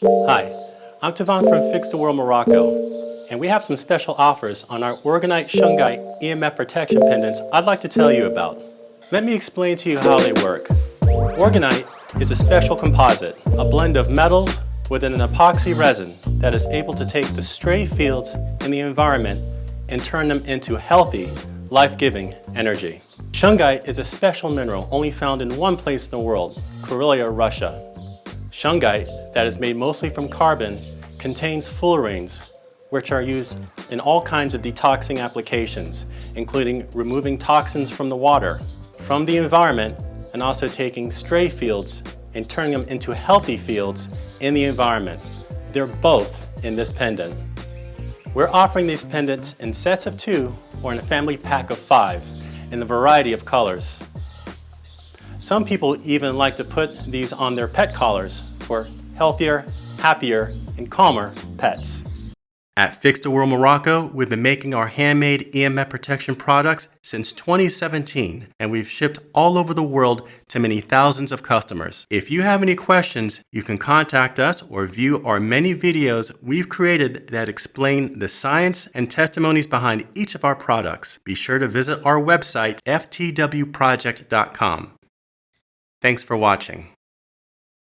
Hi, I'm Tavan from Fix the World Morocco, and we have some special offers on our Orgonite Shungite EMF protection pendants I'd like to tell you about. Let me explain to you how they work. Orgonite is a special composite, a blend of metals with an epoxy resin that is able to take the stray fields in the environment and turn them into healthy, life-giving energy. Shungite is a special mineral only found in one place in the world, Karelia, Russia. Shungite, that is made mostly from carbon, contains fullerenes, which are used in all kinds of detoxing applications, including removing toxins from the water, from the environment, and also taking stray fields and turning them into healthy fields in the environment. They're both in this pendant. We're offering these pendants in sets of 2 or in a family pack of 5 in a variety of colors. Some people even like to put these on their pet collars for healthier, happier, and calmer pets. At Fix the World Morocco, we've been making our handmade EMF protection products since 2017, and we've shipped all over the world to many thousands of customers. If you have any questions, you can contact us or view our many videos we've created that explain the science and testimonies behind each of our products. Be sure to visit our website, ftwproject.com. Thanks for watching.